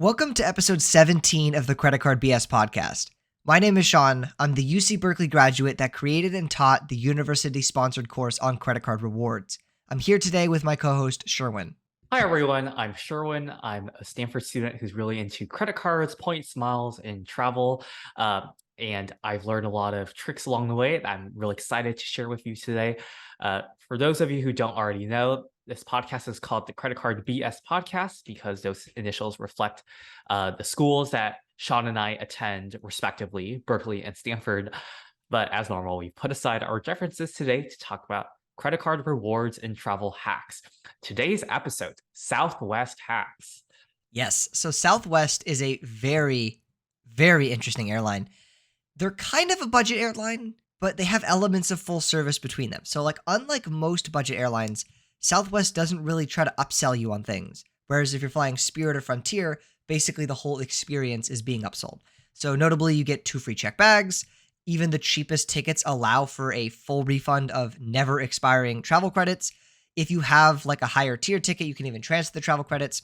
Welcome to episode 17 of the Credit Card BS podcast. My name is Shaun. I'm the UC Berkeley graduate that created and taught the university-sponsored course on credit card rewards. I'm here today with my co-host, Sherwin. Hi, everyone. I'm Sherwin. I'm a Stanford student who's really into credit cards, points, miles, and travel. And I've learned a lot of tricks along the way that I'm really excited to share with you today. For those of you who don't already know, this podcast is called the Credit Card BS Podcast because those initials reflect the schools that Shaun and I attend, respectively, Berkeley and Stanford. But as normal, we put aside our differences today to talk about credit card rewards and travel hacks. Today's episode, Southwest hacks. Yes, so Southwest is a very, very interesting airline. They're kind of a budget airline, but they have elements of full service between them. So unlike most budget airlines, Southwest doesn't really try to upsell you on things. Whereas if you're flying Spirit or Frontier, basically the whole experience is being upsold. So notably, you get 2 free check bags. Even the cheapest tickets allow for a full refund of never expiring travel credits. If you have a higher tier ticket, you can even transfer the travel credits.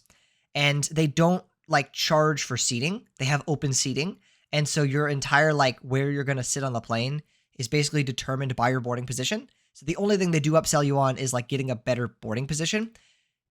And they don't charge for seating. They have open seating. And so your entire where you're going to sit on the plane is basically determined by your boarding position. So the only thing they do upsell you on is getting a better boarding position.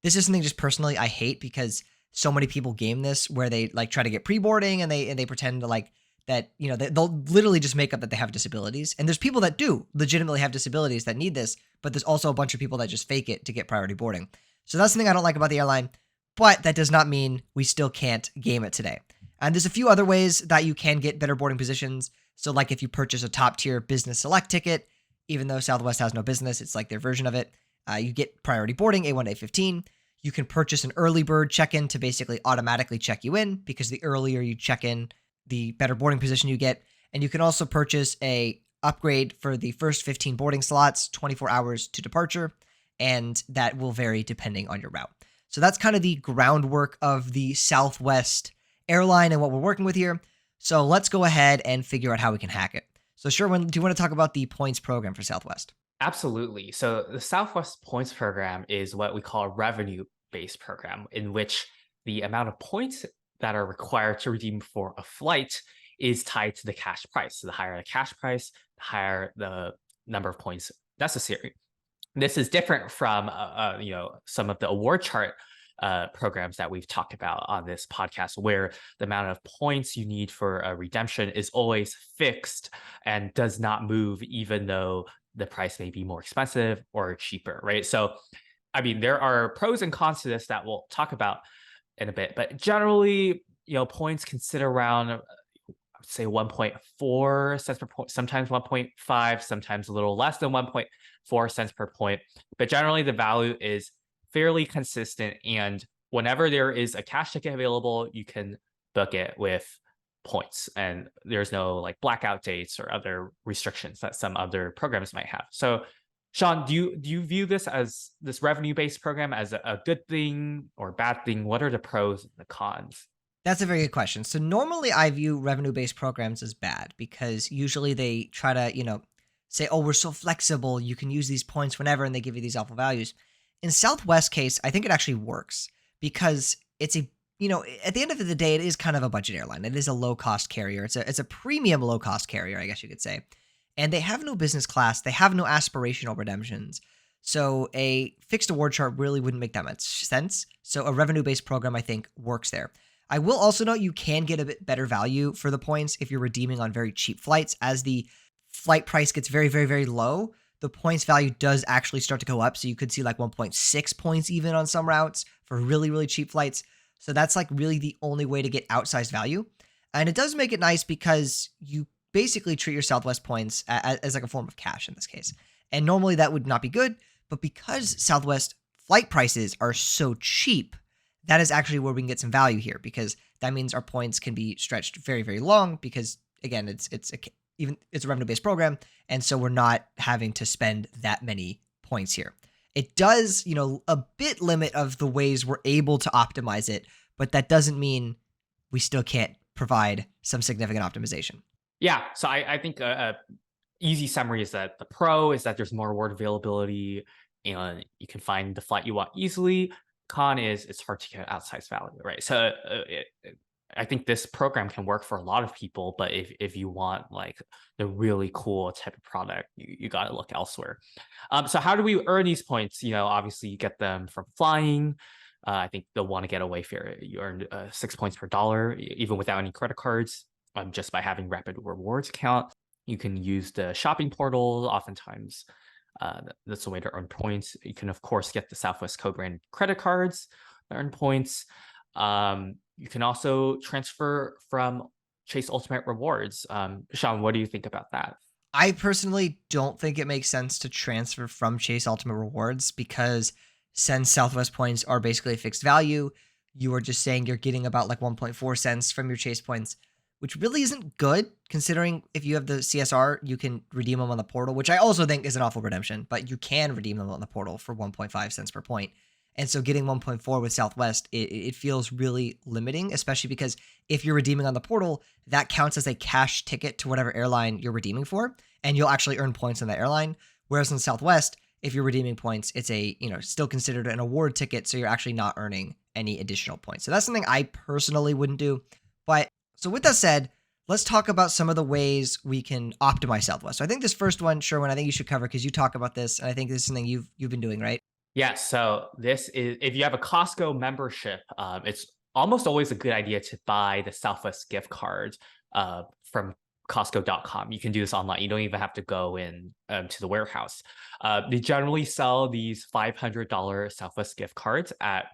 This is something just personally I hate because so many people game this where they try to get pre-boarding and they pretend to that, they'll literally just make up that they have disabilities. And there's people that do legitimately have disabilities that need this, but there's also a bunch of people that just fake it to get priority boarding. So that's something I don't like about the airline, but that does not mean we still can't game it today. And there's a few other ways that you can get better boarding positions. So if you purchase a top tier business select ticket, even though Southwest has no business, it's their version of it. You get priority boarding, A1 to A15. You can purchase an early bird check-in to basically automatically check you in because the earlier you check in, the better boarding position you get. And you can also purchase a upgrade for the first 15 boarding slots, 24 hours to departure, and that will vary depending on your route. So that's kind of the groundwork of the Southwest airline and what we're working with here. So let's go ahead and figure out how we can hack it. So Sherwin, do you want to talk about the points program for Southwest? Absolutely. So the Southwest Points Program is what we call a revenue-based program in which the amount of points that are required to redeem for a flight is tied to the cash price. So the higher the cash price, the higher the number of points necessary. This is different from some of the award chart programs that we've talked about on this podcast, where the amount of points you need for a redemption is always fixed and does not move, even though the price may be more expensive or cheaper, right? So, I mean, there are pros and cons to this that we'll talk about in a bit, but generally, points can sit around, I would say 1.4 cents per point, sometimes 1.5, sometimes a little less than 1.4 cents per point. But generally, the value is fairly consistent. And whenever there is a cash ticket available, you can book it with points. And there's no blackout dates or other restrictions that some other programs might have. So, Shaun, do you view this revenue-based program as a good thing or bad thing? What are the pros and the cons? That's a very good question. So normally I view revenue-based programs as bad because usually they try to, say, oh, we're so flexible, you can use these points whenever, and they give you these awful values. In Southwest case, I think it actually works because it's at the end of the day, it is kind of a budget airline. It is a low-cost carrier. It's a premium low-cost carrier, I guess you could say. And they have no business class. They have no aspirational redemptions. So a fixed award chart really wouldn't make that much sense. So a revenue-based program, I think, works there. I will also note you can get a bit better value for the points if you're redeeming on very cheap flights. As the flight price gets very, very, very low, the points value does actually start to go up. So you could see 1.6 points even on some routes for really, really cheap flights. So that's really the only way to get outsized value. And it does make it nice because you basically treat your Southwest points as a form of cash in this case. And normally that would not be good, but because Southwest flight prices are so cheap, that is actually where we can get some value here because that means our points can be stretched very, very long because again, it's a revenue-based program. And so we're not having to spend that many points here. It does, a bit limit of the ways we're able to optimize it, but that doesn't mean we still can't provide some significant optimization. Yeah, so I think a easy summary is that the pro is that there's more award availability and you can find the flight you want easily. Con is it's hard to get outsized value, right? So I think this program can work for a lot of people, but if you want like the really cool type of product, you got to look elsewhere. So how do we earn these points? Obviously you get them from flying. I think the want to get away fare, you earn 6 points per dollar, even without any credit cards, just by having rapid rewards account. You can use the shopping portal. Oftentimes, that's a way to earn points. You can, of course, get the Southwest co-brand credit cards that earn points. You can also transfer from Chase Ultimate Rewards. Shaun, what do you think about that? I personally don't think it makes sense to transfer from Chase Ultimate Rewards because since Southwest points are basically a fixed value, you are just saying you're getting about like 1.4 cents from your Chase points, which really isn't good considering if you have the CSR, you can redeem them on the portal, which I also think is an awful redemption, but you can redeem them on the portal for 1.5 cents per point. And so getting 1.4 with Southwest, it feels really limiting, especially because if you're redeeming on the portal, that counts as a cash ticket to whatever airline you're redeeming for, and you'll actually earn points on that airline. Whereas in Southwest, if you're redeeming points, it's still considered an award ticket, so you're actually not earning any additional points. So that's something I personally wouldn't do. But so with that said, let's talk about some of the ways we can optimize Southwest. So I think this first one, Sherwin, I think you should cover because you talk about this, and I think this is something you've been doing, right? Yeah, so this is if you have a Costco membership, it's almost always a good idea to buy the Southwest gift card from Costco.com. You can do this online. You don't even have to go in to the warehouse. They generally sell these $500 Southwest gift cards at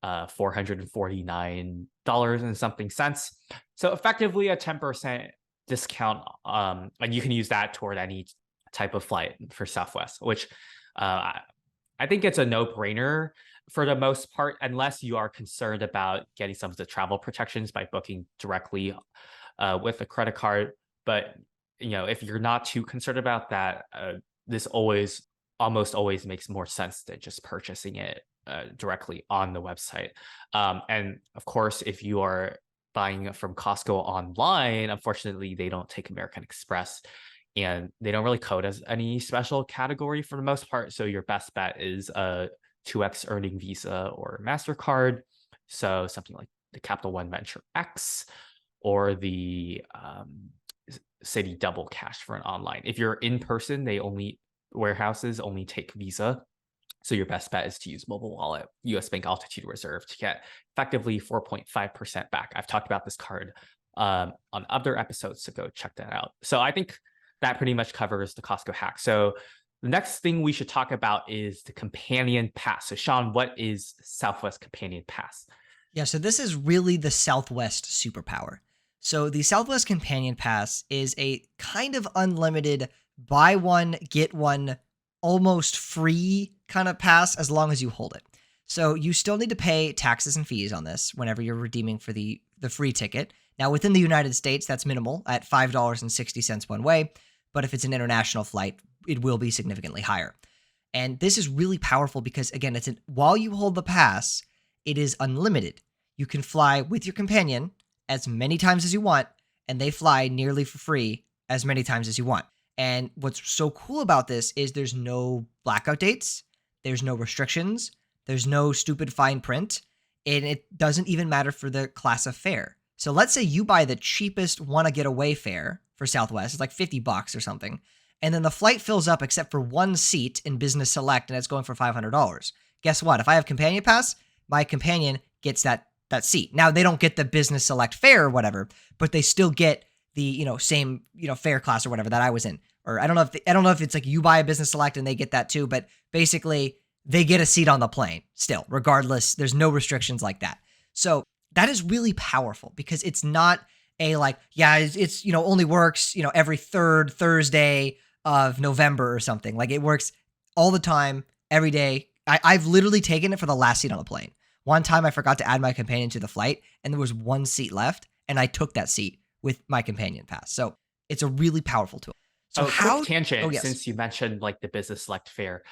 $449 and something cents. So effectively a 10% discount. And you can use that toward any type of flight for Southwest, which I think it's a no-brainer for the most part, unless you are concerned about getting some of the travel protections by booking directly with a credit card. But if you're not too concerned about that, this almost always makes more sense than just purchasing it directly on the website. And of course, if you are buying from Costco online, unfortunately, they don't take American Express and they don't really code as any special category for the most part. So your best bet is a 2x earning Visa or MasterCard. So something like the Capital One Venture X or the Citi Double Cash for an online. If you're in person, warehouses only take Visa. So your best bet is to use mobile wallet, US Bank Altitude Reserve to get effectively 4.5% back. I've talked about this card on other episodes, so go check that out. So I think that pretty much covers the Costco hack. So the next thing we should talk about is the companion pass. So Shaun, what is Southwest Companion Pass? Yeah, so this is really the Southwest superpower. So the Southwest Companion Pass is a kind of unlimited buy one, get one, almost free kind of pass as long as you hold it. So you still need to pay taxes and fees on this whenever you're redeeming for the free ticket. Now within the United States, that's minimal at $5.60 one way, but if it's an international flight, it will be significantly higher. And this is really powerful because again, while you hold the pass, it is unlimited. You can fly with your companion as many times as you want, and they fly nearly for free as many times as you want. And what's so cool about this is there's no blackout dates, there's no restrictions, there's no stupid fine print, and it doesn't even matter for the class of fare. So let's say you buy the cheapest wanna get away fare for Southwest, it's like $50 or something, and then the flight fills up except for one seat in Business Select, and it's going for $500. Guess what? If I have Companion Pass, my companion gets that seat. Now they don't get the Business Select fare or whatever, but they still get the same fare class or whatever that I was in. Or I don't know if it's like you buy a Business Select and they get that too, but basically they get a seat on the plane still, regardless. There's no restrictions like that. So that is really powerful because it's not it's only works every third Thursday of November or something. Like it works all the time, every day. I've literally taken it for the last seat on the plane. One time I forgot to add my companion to the flight and there was one seat left and I took that seat with my companion pass. So it's a really powerful tool. So quick tangent, oh, yes. Since you mentioned like the Business Select fare,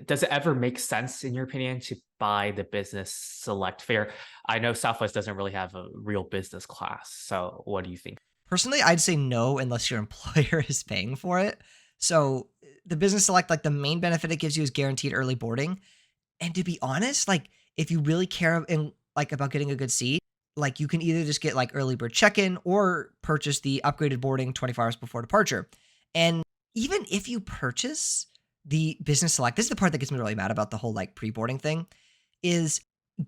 does it ever make sense in your opinion to buy the Business Select fare? I know Southwest doesn't really have a real business class. So what do you think? Personally, I'd say no unless your employer is paying for it. So the Business Select, like the main benefit it gives you is guaranteed early boarding. And to be honest, like if you really care and like about getting a good seat, like you can either just get like early bird check-in or purchase the upgraded boarding 24 hours before departure. And even if you purchase the business select, this is the part that gets me really mad about the whole like pre-boarding thing, is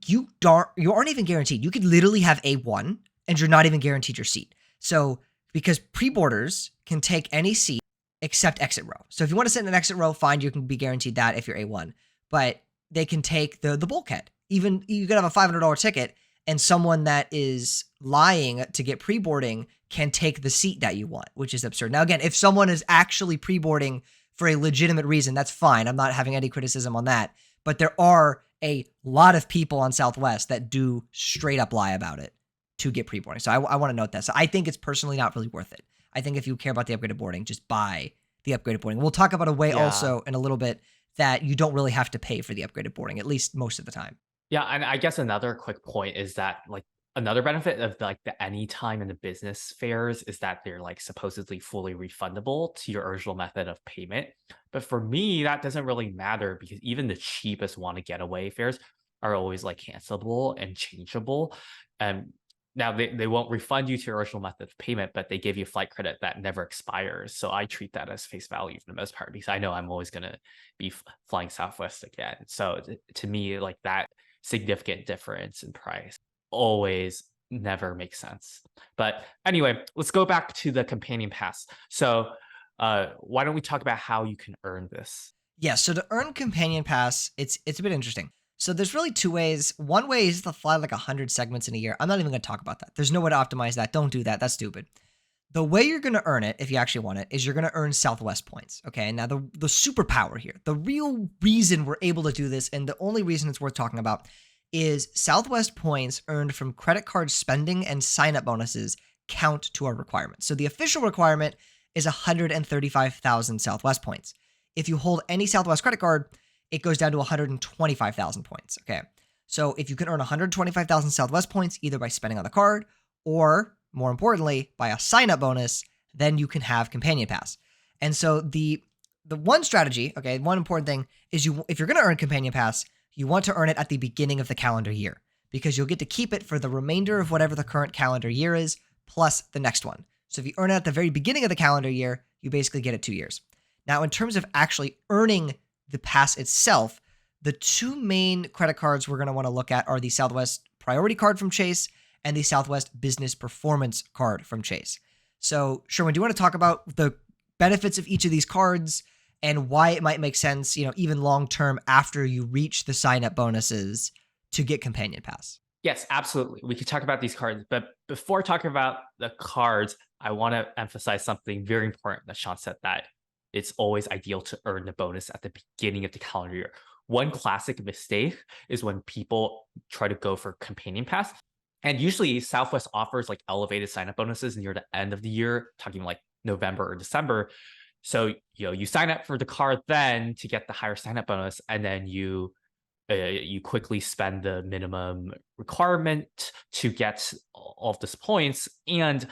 you aren't even guaranteed. You could literally have A1 and you're not even guaranteed your seat. So because pre-boarders can take any seat except exit row. So if you want to sit in an exit row, fine, you can be guaranteed that if you're A1. But they can take the bulkhead. Even you could have a $500 ticket and someone that is lying to get pre-boarding can take the seat that you want, which is absurd. Now, again, if someone is actually pre-boarding for a legitimate reason, that's fine. I'm not having any criticism on that. But there are a lot of people on Southwest that do straight up lie about it to get pre-boarding. So I want to note that. So I think it's personally not really worth it. I think if you care about the upgraded boarding, just buy the upgraded boarding. We'll talk about a way Yeah. also in a little bit that you don't really have to pay for the upgraded boarding, at least most of the time. Yeah, and I guess another quick point is that like another benefit of like the anytime in the business fares is that they're like supposedly fully refundable to your original method of payment. But for me, that doesn't really matter because even the cheapest want to getaway fares are always like cancelable and changeable. And now they won't refund you to your original method of payment, but they give you flight credit that never expires. So I treat that as face value for the most part because I know I'm always gonna be flying Southwest again. So to me, like that significant difference in price always never makes sense. But anyway, let's go back to the companion pass. So why don't we talk about how you can earn this? Yeah, so to earn companion pass, it's a bit interesting. So there's really two ways. One way is to fly like 100 segments in a year. I'm not even going to talk about that. There's no way to optimize that. Don't do that. That's stupid. The way you're going to earn it, if you actually want it, is you're going to earn Southwest points. Okay. Now, the superpower here, the real reason we're able to do this, and the only reason it's worth talking about, is Southwest points earned from credit card spending and sign up bonuses count to our requirement. So the official requirement is 135,000 Southwest points. If you hold any Southwest credit card, it goes down to 125,000 points. Okay. So if you can earn 125,000 Southwest points either by spending on the card or more importantly, by a sign up bonus, then you can have Companion Pass. And so the one strategy, okay, one important thing is if you're going to earn Companion Pass, you want to earn it at the beginning of the calendar year because you'll get to keep it for the remainder of whatever the current calendar year is plus the next one. So if you earn it at the very beginning of the calendar year, you basically get it 2 years. Now, in terms of actually earning the pass itself, the two main credit cards we're going to want to look at are the Southwest Priority Card from Chase and the Southwest Business Performance Card from Chase. So, Sherwin, do you want to talk about the benefits of each of these cards and why it might make sense, even long term after you reach the sign up bonuses to get Companion Pass? Yes, absolutely. We could talk about these cards, but before talking about the cards, I want to emphasize something very important that Shaun said that it's always ideal to earn the bonus at the beginning of the calendar year. One classic mistake is when people try to go for Companion Pass. And usually Southwest offers like elevated sign-up bonuses near the end of the year, talking like November or December. So, you sign up for the card then to get the higher sign-up bonus, and then you quickly spend the minimum requirement to get all of these points, and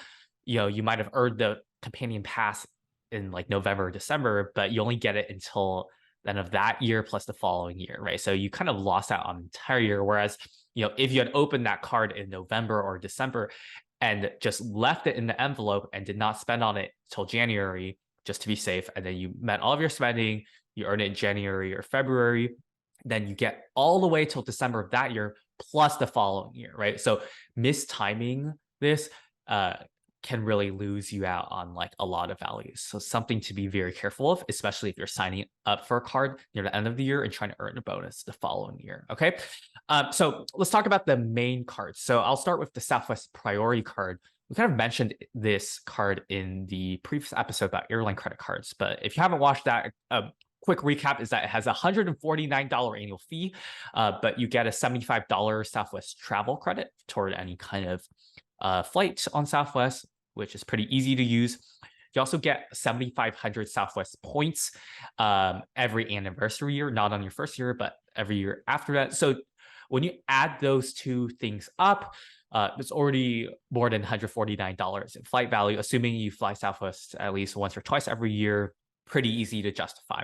you might have earned the companion pass in like November or December, but you only get it until the end of that year plus the following year, right? So you kind of lost out on the entire year. Whereas, if you had opened that card in November or December and just left it in the envelope and did not spend on it till January just to be safe, and then you met all of your spending, you earn it in January or February, then you get all the way till December of that year plus the following year, right? So mistiming this can really lose you out on like a lot of values. So something to be very careful of, especially if you're signing up for a card near the end of the year and trying to earn a bonus the following year. Okay. So let's talk about the main cards. So I'll start with the Southwest Priority Card. We kind of mentioned this card in the previous episode about airline credit cards, but if you haven't watched that, quick recap is that it has a $149 annual fee, but you get a $75 Southwest travel credit toward any kind of flight on Southwest, which is pretty easy to use. You also get 7,500 Southwest points every anniversary year, not on your first year, but every year after that. So when you add those two things up, it's already more than $149 in flight value, assuming you fly Southwest at least once or twice every year. Pretty easy to justify.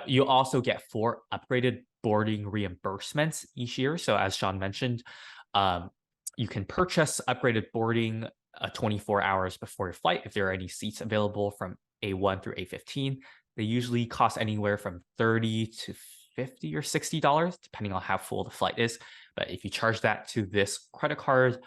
You also get 4 upgraded boarding reimbursements each year. So as Sean mentioned, um, you can purchase upgraded boarding 24 hours before your flight if there are any seats available from A1 through A15. They usually cost anywhere from 30 to 50 or $60, depending on how full the flight is. But if you charge that to this credit card,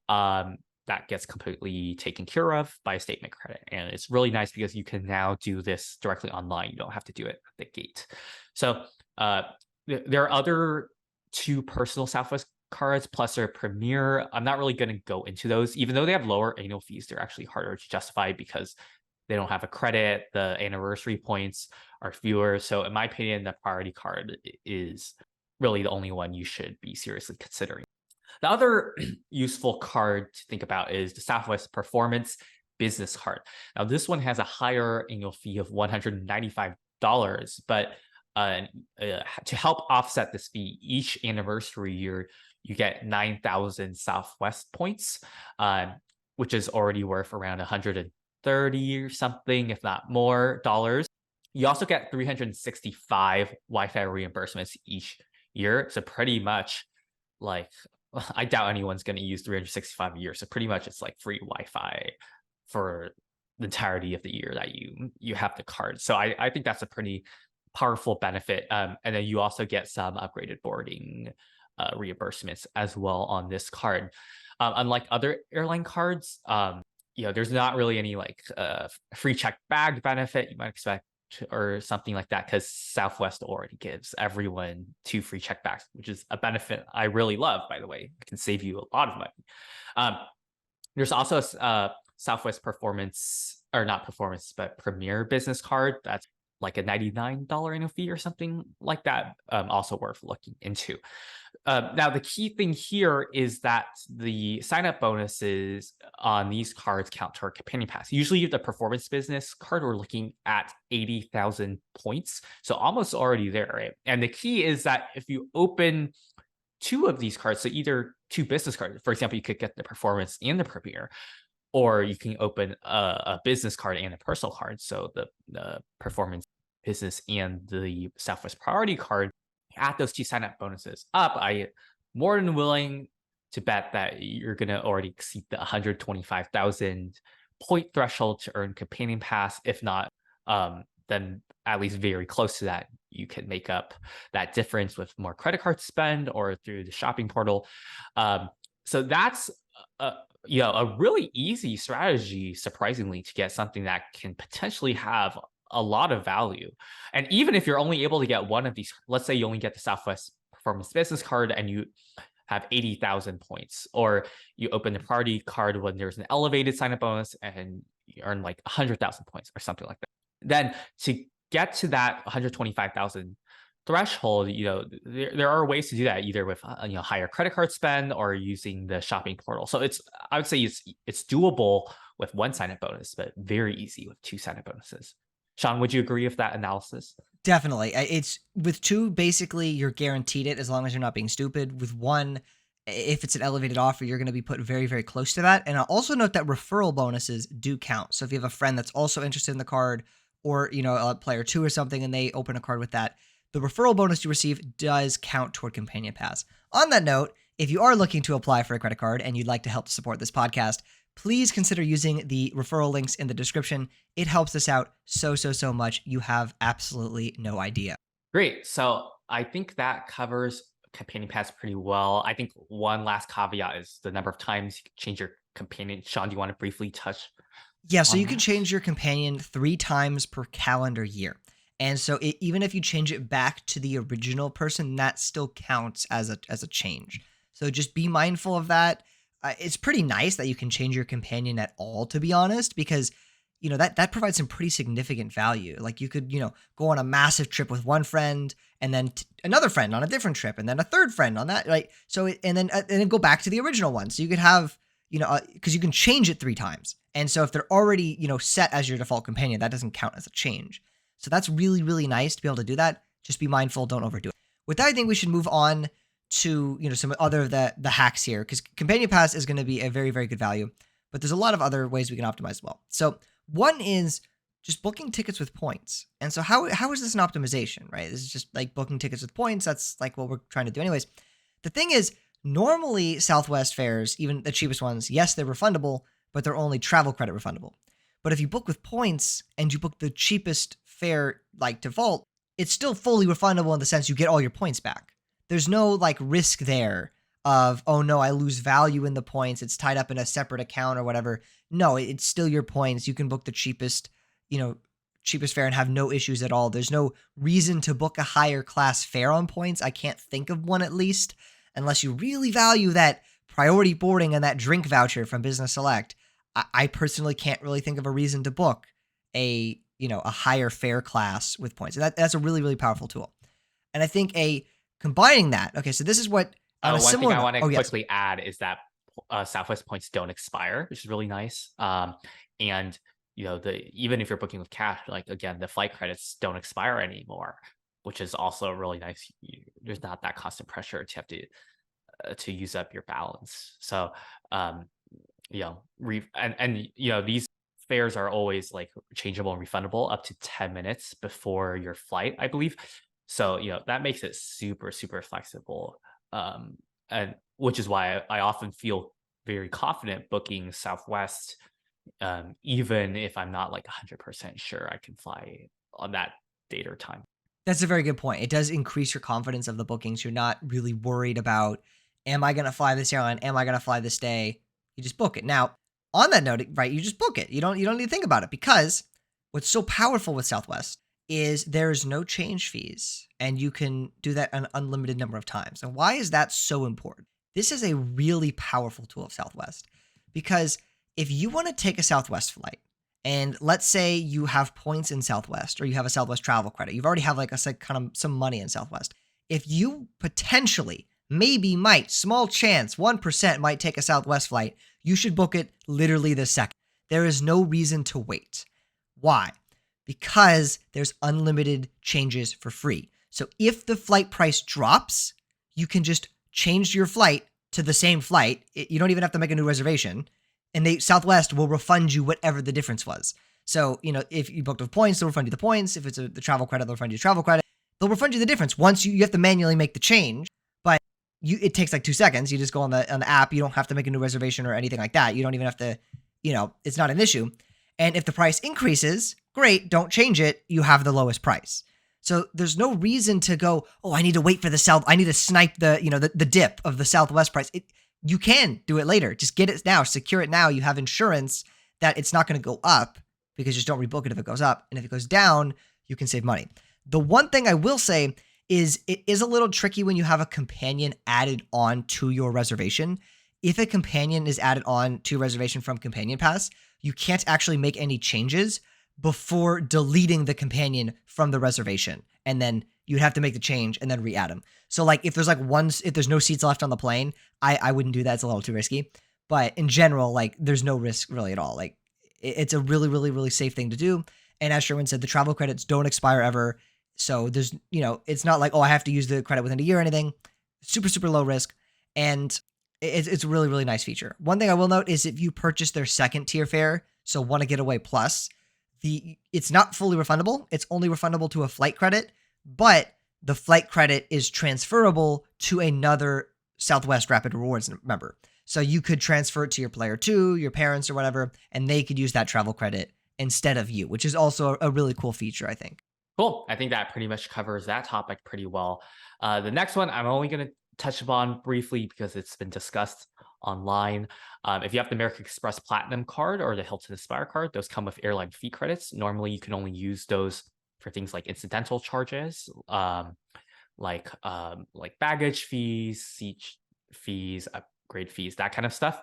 that gets completely taken care of by a statement credit. And it's really nice because you can now do this directly online. You don't have to do it at the gate. So uh, there are other two personal Southwest cards plus their Premier. I'm not really going to go into those, even though they have lower annual fees. They're actually harder to justify because they don't have a credit. The anniversary points are fewer. So in my opinion, the priority card is really the only one you should be seriously considering. The other useful card to think about is the Southwest Performance Business Card. Now, this one has a higher annual fee of $195, but to help offset this fee, each anniversary year, you get 9,000 Southwest points, which is already worth around 130 or something, if not more, dollars. You also get 365 Wi-Fi reimbursements each year. So pretty much like I doubt anyone's going to use 365 a year. So pretty much it's like free Wi-Fi for the entirety of the year that you have the card. So I think that's a pretty powerful benefit. And then you also get some upgraded boarding reimbursements as well on this card. Unlike other airline cards, there's not really any like free checked bag benefit you might expect or something like that because Southwest already gives everyone 2 free check bags, which is a benefit I really love, by the way. It can save you a lot of money. There's also a Southwest Performance, or not Performance, but Premier Business Card. That's like a $99 annual fee or something like that. Also worth looking into. Now, the key thing here is that the sign-up bonuses on these cards count toward Companion Pass. Usually, the Performance Business Card, we're looking at 80,000 points. So almost already there, right? And the key is that if you open 2 of these cards, so either 2 business cards, for example, you could get the Performance and the Premier, or you can open a business card and a personal card. So the Performance Business and the Southwest Priority card, add those 2 sign-up bonuses up, I more than willing to bet that you're going to already exceed the 125,000 point threshold to earn Companion Pass. If not, then at least very close to that. You can make up that difference with more credit card spend or through the shopping portal. So that's a really easy strategy, surprisingly, to get something that can potentially have a lot of value. And even if you're only able to get one of these, let's say you only get the Southwest Performance Business Card and you have 80,000 points, or you open the priority card when there's an elevated sign-up bonus and you earn like 100,000 points or something like that. Then to get to that 125,000 threshold, there are ways to do that either with higher credit card spend or using the shopping portal. So I would say it's doable with one sign-up bonus, but very easy with 2 sign-up bonuses. Shaun, would you agree with that analysis? Definitely. It's with 2, basically you're guaranteed it as long as you're not being stupid. With 1, if it's an elevated offer, you're going to be put very, very close to that. And I'll also note that referral bonuses do count. So if you have a friend that's also interested in the card, or a player 2 or something, and they open a card with that, the referral bonus you receive does count toward Companion Pass. On that note, if you are looking to apply for a credit card and you'd like to help support this podcast, please consider using the referral links in the description. It helps us out so much. You have absolutely no idea. Great. So I think that covers Companion Pass pretty well. I think one last caveat is the number of times you can change your companion. Shaun, do you want to briefly touch? Yeah, so you can change your companion 3 times per calendar year. And so even if you change it back to the original person, that still counts as a change. So just be mindful of that. It's pretty nice that you can change your companion at all, to be honest, because that provides some pretty significant value. Like you could go on a massive trip with one friend, and then another friend on a different trip, and then a third friend on that, right? So and then go back to the original one. So you could have because you can change it 3 times, and so if they're already set as your default companion, that doesn't count as a change. So that's really, really nice to be able to do that. Just be mindful, don't overdo it. With that, I think we should move on to some other of the hacks here, because Companion Pass is going to be a very, very good value, but there's a lot of other ways we can optimize as well. So one is just booking tickets with points. And so how is this an optimization, right? This is just like booking tickets with points. That's like what we're trying to do anyways. The thing is, normally Southwest fares, even the cheapest ones, yes, they're refundable, but they're only travel credit refundable. But if you book with points and you book the cheapest fare like default, it's still fully refundable in the sense you get all your points back. There's no like risk there of, oh no, I lose value in the points. It's tied up in a separate account or whatever. No, it's still your points. You can book the cheapest, you know, cheapest fare and have no issues at all. There's no reason to book a higher class fare on points. I can't think of one at least, unless you really value that priority boarding and that drink voucher from Business Select. I personally can't really think of a reason to book a higher fare class with points. And that's a really, really powerful tool. And I think combining that, okay, so this is what on a One thing similar I note, want to oh yes, quickly add is that Southwest points don't expire, which is really nice. And the even if you're booking with cash, like again, the flight credits don't expire anymore, which is also really nice. There's not that constant pressure to have to use up your balance. So, um, these fares are always like changeable and refundable up to 10 minutes before your flight, I believe. So, that makes it super, super flexible. And which is why I often feel very confident booking Southwest, even if I'm not like 100% sure I can fly on that date or time. that's a very good point. It does increase your confidence of the bookings. You're not really worried about, am I going to fly this airline? Am I going to fly this day? You just book it. Now, on that note, right, you just book it. You don't need to think about it because what's so powerful with Southwest is there's no change fees and you can do that an unlimited number of times. And why is that so important? This is a really powerful tool of Southwest because if you want to take a Southwest flight and let's say you have points in Southwest or you have a Southwest travel credit, you've already have like kind of some money in Southwest. If you potentially, maybe might, small chance, 1% might take a Southwest flight, you should book it literally this second. There is no reason to wait. Why? Because there's unlimited changes for free. So if the flight price drops, you can just change your flight to the same flight. You don't even have to make a new reservation. And Southwest will refund you whatever the difference was. So, if you booked with points, they'll refund you the points. If it's the travel credit, they'll refund you the travel credit. They'll refund you the difference. Once you have to manually make the change, but it takes like 2 seconds. You just go on the app. You don't have to make a new reservation or anything like that. You don't even have to, it's not an issue. And if the price increases, great, don't change it. You have the lowest price. So there's no reason to go, oh, I need to wait for I need to snipe the dip of the Southwest price. You can do it later. Just get it now, secure it now. You have insurance that it's not going to go up because you just don't rebook it if it goes up. And if it goes down, you can save money. The one thing I will say is it is a little tricky when you have a companion added on to your reservation. If a companion is added on to your reservation from Companion Pass, you can't actually make any changes before deleting the companion from the reservation. And then you'd have to make the change and then re-add them. So like if there's no seats left on the plane, I wouldn't do that. It's a little too risky. But in general, like there's no risk really at all. Like it's a really, really, really safe thing to do. And as Sherwin said, the travel credits don't expire ever. So there's, it's not like, oh, I have to use the credit within a year or anything. Super, super low risk. And it's a really, really nice feature. One thing I will note is if you purchase their second tier fare, so Wanna Getaway Plus, it's not fully refundable. It's only refundable to a flight credit, but the flight credit is transferable to another Southwest Rapid Rewards member. So you could transfer it to your player 2, your parents or whatever, and they could use that travel credit instead of you, which is also a really cool feature, I think. Cool. I think that pretty much covers that topic pretty well. The next one I'm only going to touch upon briefly because it's been discussed online. If you have the American Express Platinum card or the Hilton Aspire card, those come with airline fee credits. Normally, you can only use those for things like incidental charges, like baggage fees, seat fees, upgrade fees, that kind of stuff.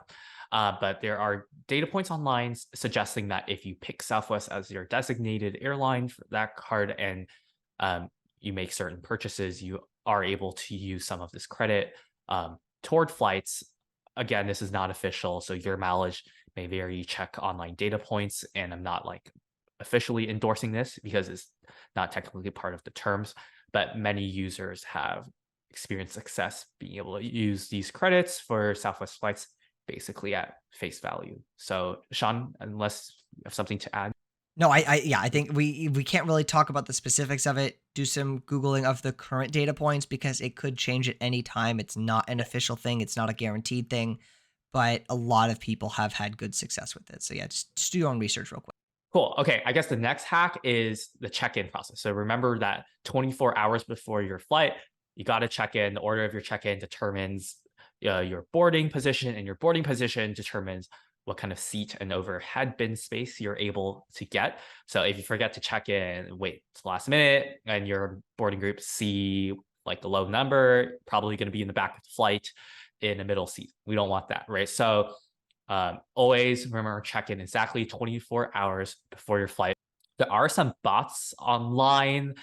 But there are data points online suggesting that if you pick Southwest as your designated airline for that card and you make certain purchases, you are able to use some of this credit toward flights. Again, this is not official, so your mileage may vary. Check online data points, and I'm not like officially endorsing this because it's not technically part of the terms, but many users have experienced success being able to use these credits for Southwest flights basically at face value. So, Shaun, unless you have something to add. No, yeah, I think we can't really talk about the specifics of it. Do some googling of the current data points because it could change at any time. It's not an official thing. It's not a guaranteed thing, but a lot of people have had good success with it. So yeah, just do your own research real quick. Cool. Okay. I guess the next hack is the check-in process. So remember that 24 hours before your flight, you got to check in. The order of your check-in determines your boarding position, and your boarding position determines what kind of seat and overhead bin space you're able to get. So if you forget to check in, wait till the last minute, and your boarding group see like a low number, probably going to be in the back of the flight in a middle seat. We don't want that, right? So always remember check in exactly 24 hours before your flight. There are some bots online.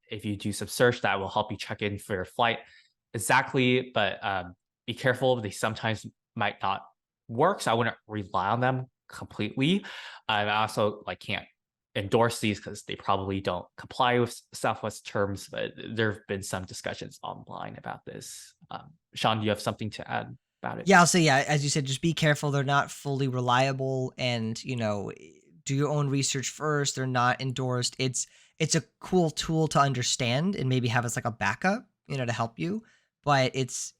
If you do some search, that will help you check in for your flight exactly, but be careful. They sometimes might not work, so I wouldn't rely on them completely. I also can't endorse these because they probably don't comply with Southwest terms, but there have been some discussions online about this. Shaun, do you have something to add about it? Yeah, I'll say yeah, as you said, just be careful. They're not fully reliable, and do your own research first. They're not endorsed. It's a cool tool to understand and maybe have as like a backup, to help you. But it's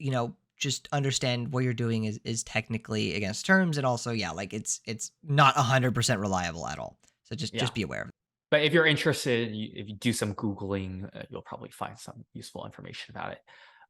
just understand what you're doing is technically against terms, and also yeah, like it's not 100% reliable at all. So just Yeah. just be aware of it. But if you're interested, if you do some Googling, you'll probably find some useful information about it.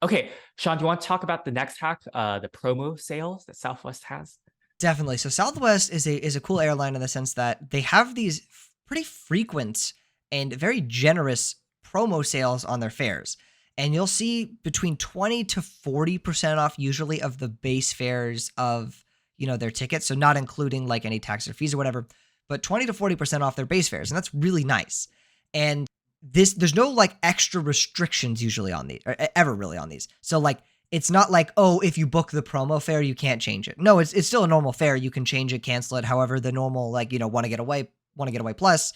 Okay, Shaun, do you want to talk about the next hack, the promo sales that Southwest has? Definitely. So Southwest is a cool airline in the sense that they have these pretty frequent and very generous promo sales on their fares. And you'll see between 20 to 40% off usually of the base fares of, their tickets. So not including like any tax or fees or whatever, but 20 to 40% off their base fares. And that's really nice. And there's no like extra restrictions usually on these or ever really on these. So like it's not like, oh, if you book the promo fare, you can't change it. No, it's still a normal fare. You can change it, cancel it. However, the normal, like, want to get away plus,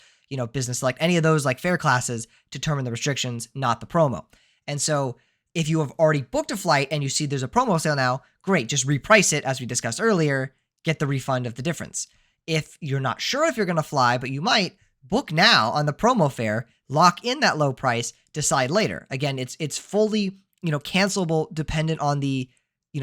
business select, any of those like fare classes determine the restrictions, not the promo. And so if you have already booked a flight and you see there's a promo sale now, great. Just reprice it as we discussed earlier, get the refund of the difference. If you're not sure if you're going to fly, but you might, book now on the promo fare, lock in that low price, decide later. Again, it's fully cancelable dependent on the,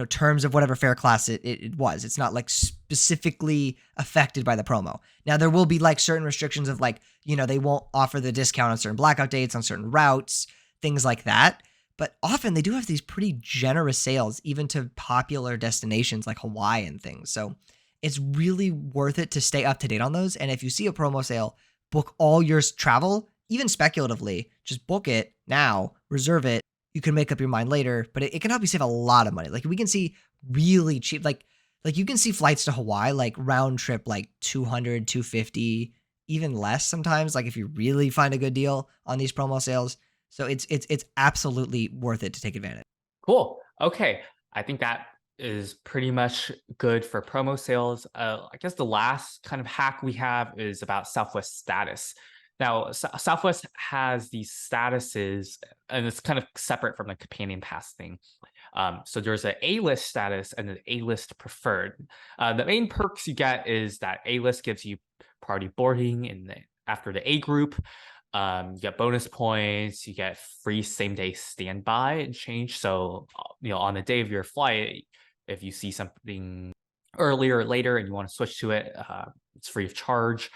terms of whatever fare class it was. It's not like specifically affected by the promo. Now, there will be like certain restrictions of like, they won't offer the discount on certain blackout dates, on certain routes, things like that. But often they do have these pretty generous sales, even to popular destinations like Hawaii and things. So it's really worth it to stay up to date on those. And if you see a promo sale, book all your travel, even speculatively, just book it now, reserve it. You can make up your mind later, but it can help you save a lot of money. Like we can see really cheap, like you can see flights to Hawaii, like round trip, like 200, 250, even less sometimes. Like if you really find a good deal on these promo sales. So it's absolutely worth it to take advantage. Cool. Okay. I think that is pretty much good for promo sales. I guess the last kind of hack we have is about Southwest status. Now, Southwest has these statuses, and it's kind of separate from the companion pass thing. So there's an A-list status and an A-list preferred. The main perks you get is that A-list gives you priority boarding after the A group. You get bonus points, you get free same day standby and change. So, on the day of your flight, if you see something earlier or later and you want to switch to it, it's free of charge.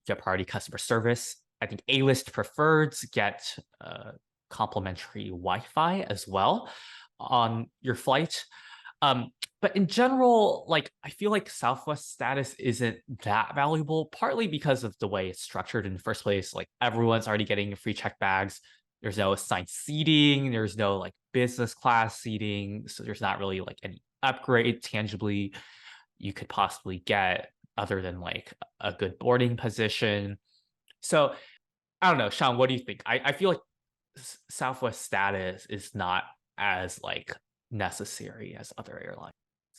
Get priority customer service. I think A-list preferreds get complimentary Wi-Fi as well on your flight. But in general, I feel like Southwest status isn't that valuable, partly because of the way it's structured in the first place. Like everyone's already getting free check bags. There's no assigned seating. There's no business class seating. So there's not really any upgrade tangibly you could possibly get other than a good boarding position. So I don't know, Shaun, what do you think? I feel like Southwest status is not as necessary as other airlines.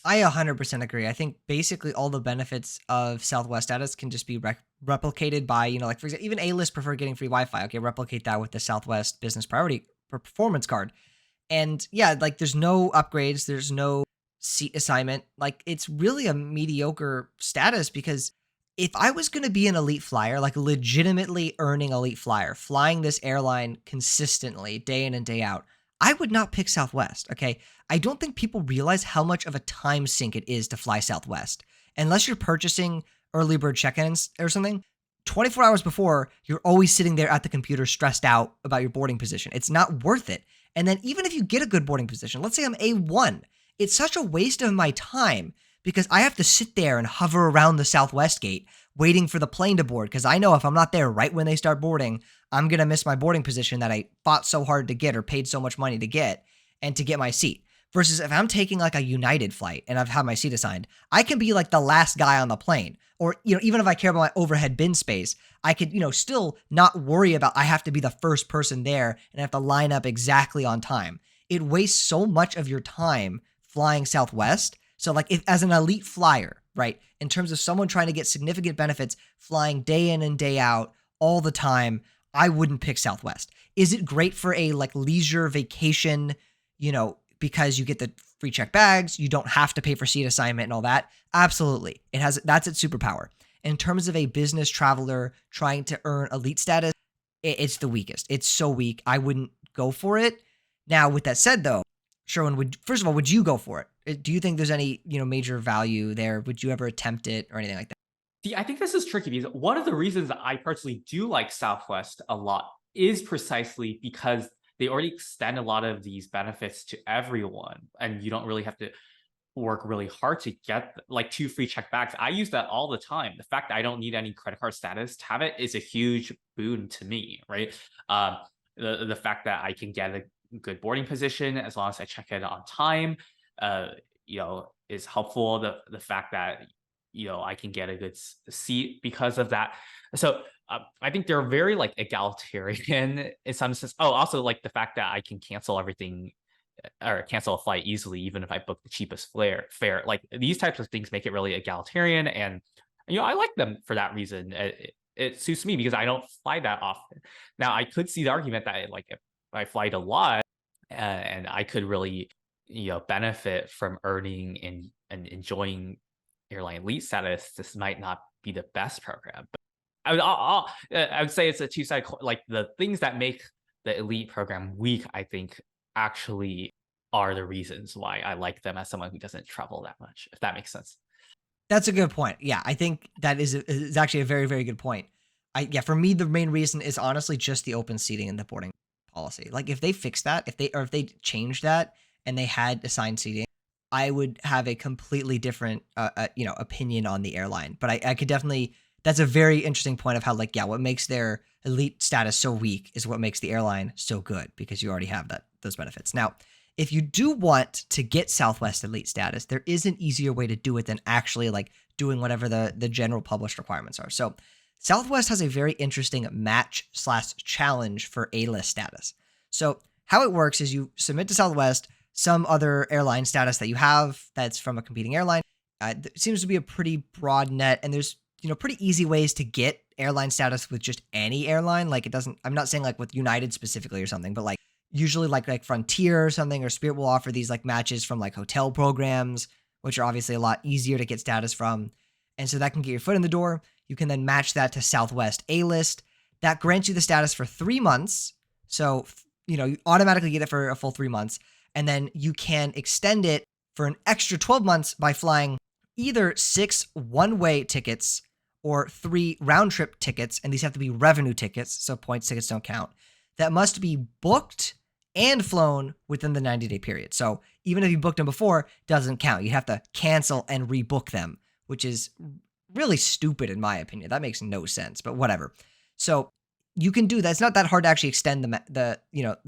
I 100% agree. I think basically all the benefits of Southwest status can just be replicated by, like for example, even A-list prefer getting free Wi-Fi. Okay, replicate that with the Southwest Business Priority Performance Card. And yeah, there's no upgrades, there's no seat assignment. It's really a mediocre status because If I was going to be an elite flyer, like legitimately earning elite flyer, flying this airline consistently day in and day out, I would not pick Southwest. Okay. I don't think people realize how much of a time sink it is to fly Southwest. Unless you're purchasing early bird check ins or something, 24 hours before, you're always sitting there at the computer stressed out about your boarding position. It's not worth it. And then even if you get a good boarding position, let's say I'm A1, it's such a waste of my time because I have to sit there and hover around the Southwest gate waiting for the plane to board because I know if I'm not there right when they start boarding, I'm going to miss my boarding position that I fought so hard to get or paid so much money to get and to get my seat. Versus if I'm taking like a United flight and I've had my seat assigned, I can be like the last guy on the plane. Or, even if I care about my overhead bin space, I could, still not worry about I have to be the first person there and I have to line up exactly on time. It wastes so much of your time flying Southwest. So like if as an elite flyer, right, in terms of someone trying to get significant benefits flying day in and day out all the time, I wouldn't pick Southwest. Is it great for a like leisure vacation, because you get the free check bags, you don't have to pay for seat assignment and all that? Absolutely. That's its superpower. In terms of a business traveler trying to earn elite status, it's the weakest. It's so weak. I wouldn't go for it. Now, with that said though, Sherwin, first of all, would you go for it? Do you think there's any, major value there? Would you ever attempt it or anything like that? See, I think this is tricky because one of the reasons that I personally do like Southwest a lot is precisely because they already extend a lot of these benefits to everyone, and you don't really have to work really hard to get like 2 free check bags. I use that all the time. The fact that I don't need any credit card status to have it is a huge boon to me, right? Um, the fact that I can get a good boarding position as long as I check it on time, uh, is helpful. The fact that I can get a good seat because of that. So I think they're very like egalitarian in some sense. Oh, also like the fact that I can cancel everything or cancel a flight easily, even if I book the cheapest fare. Like these types of things make it really egalitarian, and I like them for that reason. It suits me because I don't fly that often. Now, I could see the argument that like if I flight a lot, and I could really benefit from earning and enjoying airline elite status, this might not be the best program. But I would say it's a two-sided coin. Like the things that make the elite program weak, I think actually are the reasons why I like them as someone who doesn't travel that much, if that makes sense. That's a good point. Yeah, I think that is actually a very, very good point. For me, the main reason is honestly just the open seating and the boarding policy. Like if they fix that, if they change that and they had assigned seating, I would have a completely different, opinion on the airline. But I could definitely. That's a very interesting point of how like what makes their elite status so weak is what makes the airline so good because you already have those benefits. Now, if you do want to get Southwest elite status, there is an easier way to do it than actually like doing whatever the general published requirements are. So Southwest has a very interesting match/challenge for A-list status. So how it works is you submit to Southwest some other airline status that you have that's from a competing airline. It seems to be a pretty broad net, and there's pretty easy ways to get airline status with just any airline. Like it doesn't. I'm not saying like with United specifically or something, but like usually like Frontier or something or Spirit will offer these like matches from like hotel programs, which are obviously a lot easier to get status from, and so that can get your foot in the door. You can then match that to Southwest A-list. That grants you the status for 3 months. So you automatically get it for a full 3 months. And then you can extend it for an extra 12 months by flying either 6 one-way tickets or 3 round-trip tickets, and these have to be revenue tickets, so points tickets don't count, that must be booked and flown within the 90-day period. So even if you booked them before, doesn't count. You have to cancel and rebook them, which is really stupid in my opinion. That makes no sense, but whatever. So you can do that. It's not that hard to actually extend the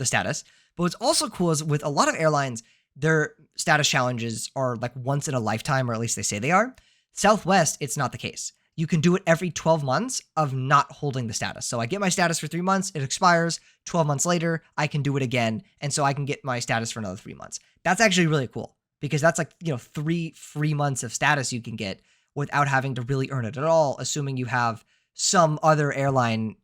status. But what's also cool is with a lot of airlines, their status challenges are like once in a lifetime, or at least they say they are. Southwest, it's not the case. You can do it every 12 months of not holding the status. So I get my status for 3 months, it expires. 12 months later, I can do it again. And so I can get my status for another 3 months. That's actually really cool because that's like, 3 free months of status you can get without having to really earn it at all, assuming you have some other airline,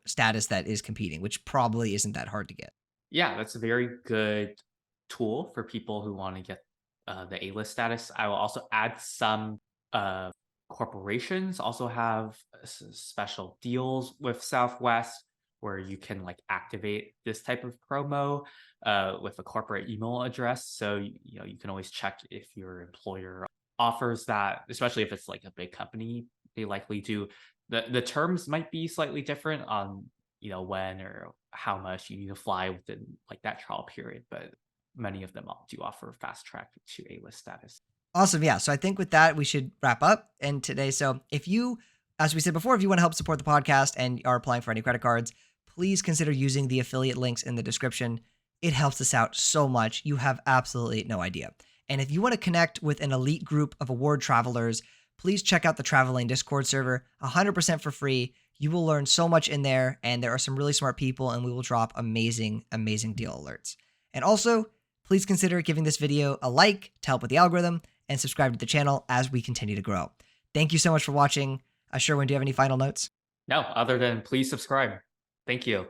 status that is competing, which probably isn't that hard to get. Yeah, that's a very good tool for people who want to get the A-list status. I will also add some Corporations also have special deals with Southwest where you can like activate this type of promo with a corporate email address. So you can always check if your employer offers that, especially if it's like a big company. They likely do. The terms might be slightly different on when or how much you need to fly within like that trial period, but many of them do offer fast track to A list status. Awesome. Yeah. So I think with that, we should wrap up and today. So if you, as we said before, if you want to help support the podcast and are applying for any credit cards, please consider using the affiliate links in the description. It helps us out so much. You have absolutely no idea. And if you want to connect with an elite group of award travelers, please check out the Traveling Discord server, 100% for free. You will learn so much in there, and there are some really smart people, and we will drop amazing, amazing deal alerts. And also, please consider giving this video a like to help with the algorithm and subscribe to the channel as we continue to grow. Thank you so much for watching. Sherwin, do you have any final notes? No, other than please subscribe. Thank you.